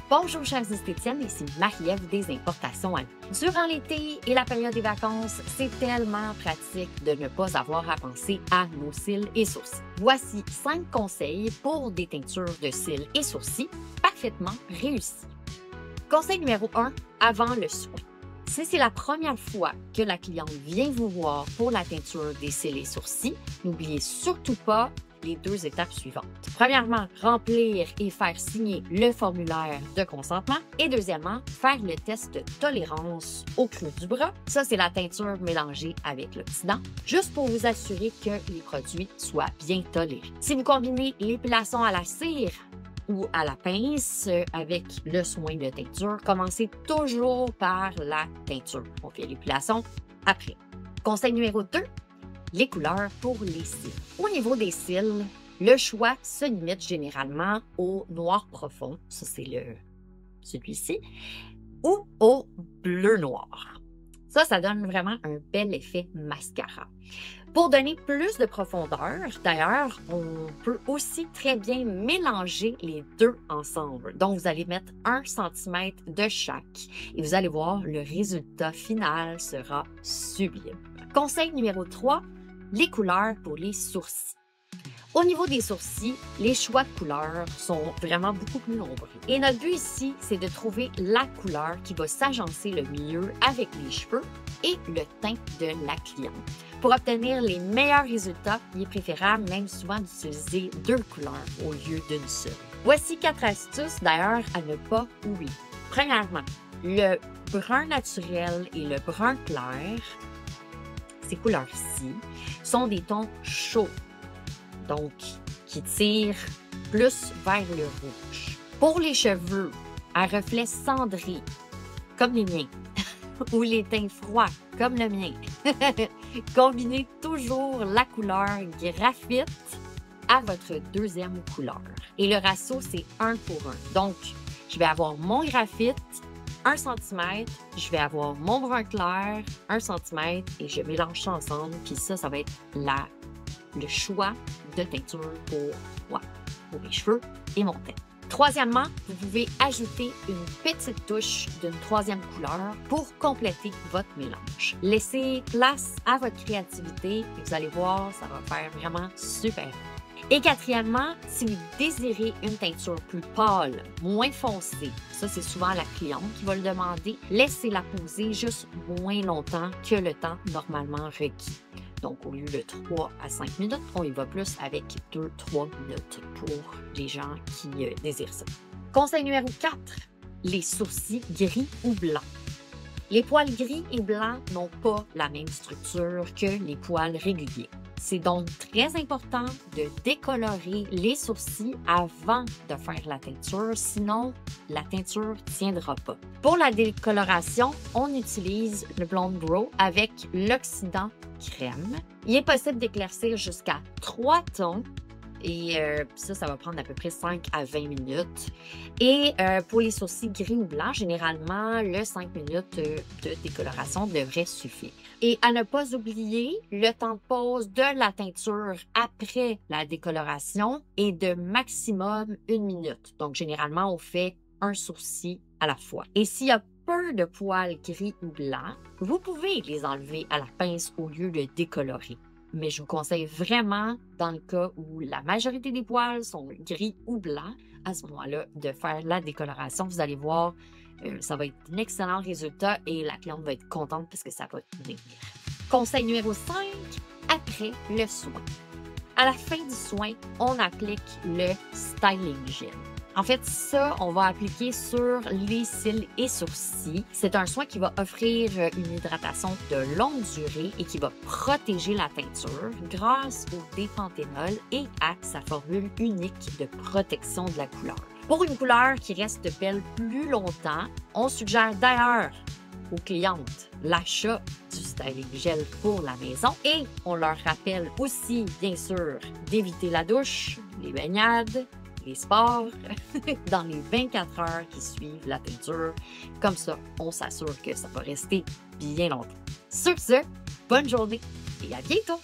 Bonjour chers esthéticiennes, ici Marie-Ève des Importations Annie. Durant l'été et la période des vacances, c'est tellement pratique de ne pas avoir à penser à nos cils et sourcils. Voici 5 conseils pour des teintures de cils et sourcils parfaitement réussies. Conseil numéro 1, avant le soin. Si c'est la première fois que la cliente vient vous voir pour la teinture des cils et sourcils, n'oubliez surtout pas les 2 étapes suivantes. Premièrement, remplir et faire signer le formulaire de consentement. Et deuxièmement, faire le test de tolérance au creux du bras. Ça, c'est la teinture mélangée avec l'oxydant, juste pour vous assurer que les produits soient bien tolérés. Si vous combinez l'épilation à la cire ou à la pince avec le soin de teinture, commencez toujours par la teinture. On fait l'épilation après. Conseil numéro 2, les couleurs pour les cils. Au niveau des cils, le choix se limite généralement au noir profond, ça c'est celui-ci, ou au bleu noir. Ça donne vraiment un bel effet mascara. Pour donner plus de profondeur, d'ailleurs, on peut aussi très bien mélanger les deux ensemble. Donc, vous allez mettre 1 cm de chaque et vous allez voir, le résultat final sera sublime. Conseil numéro 3, les couleurs pour les sourcils. Au niveau des sourcils, les choix de couleurs sont vraiment beaucoup plus nombreux. Et notre but ici, c'est de trouver la couleur qui va s'agencer le mieux avec les cheveux et le teint de la cliente. Pour obtenir les meilleurs résultats, il est préférable même souvent d'utiliser 2 couleurs au lieu d'une seule. Voici 4 astuces d'ailleurs à ne pas oublier. Premièrement, le brun naturel et le brun clair, ces couleurs-ci sont des tons chauds, donc qui tirent plus vers le rouge. Pour les cheveux à reflets cendrés, comme les miens, ou les teints froids, comme le mien, combinez toujours la couleur graphite à votre deuxième couleur. Et le ratio, c'est 1 pour 1. Donc, je vais avoir mon graphite, 1 cm, je vais avoir mon brun clair, 1 cm, et je mélange ça ensemble, puis ça va être le choix de teinture pour mes cheveux et mon teint. Troisièmement, vous pouvez ajouter une petite touche d'une 3e couleur pour compléter votre mélange. Laissez place à votre créativité et vous allez voir, ça va faire vraiment super. Et quatrièmement, si vous désirez une teinture plus pâle, moins foncée, ça c'est souvent la cliente qui va le demander, laissez-la poser juste moins longtemps que le temps normalement requis. Donc, au lieu de 3 à 5 minutes, on y va plus avec 2-3 minutes pour les gens qui désirent ça. Conseil numéro 4, les sourcils gris ou blancs. Les poils gris et blancs n'ont pas la même structure que les poils réguliers. C'est donc très important de décolorer les sourcils avant de faire la teinture, sinon la teinture ne tiendra pas. Pour la décoloration, on utilise le Blonde Brow avec l'oxydant crème. Il est possible d'éclaircir jusqu'à 3 tons et ça va prendre à peu près 5 à 20 minutes. Et pour les sourcils gris ou blancs, généralement, le 5 minutes de décoloration devrait suffire. Et à ne pas oublier, le temps de pause de la teinture après la décoloration est de maximum 1 minute. Donc, généralement, on fait un sourcil à la fois. Et s'il y a peu de poils gris ou blancs, vous pouvez les enlever à la pince au lieu de décolorer. Mais je vous conseille vraiment, dans le cas où la majorité des poils sont gris ou blancs, à ce moment-là, de faire la décoloration. Vous allez voir, ça va être un excellent résultat et la cliente va être contente parce que ça va tenir. Conseil numéro 5, après le soin. À la fin du soin, on applique le styling gel. En fait, ça, on va appliquer sur les cils et sourcils. C'est un soin qui va offrir une hydratation de longue durée et qui va protéger la teinture grâce au dépanthénol et à sa formule unique de protection de la couleur. Pour une couleur qui reste belle plus longtemps, on suggère d'ailleurs aux clientes l'achat du styling gel pour la maison et on leur rappelle aussi, bien sûr, d'éviter la douche, les baignades, les sports dans les 24 heures qui suivent la teinture. Comme ça, on s'assure que ça va rester bien longtemps. Sur ce, bonne journée et à bientôt!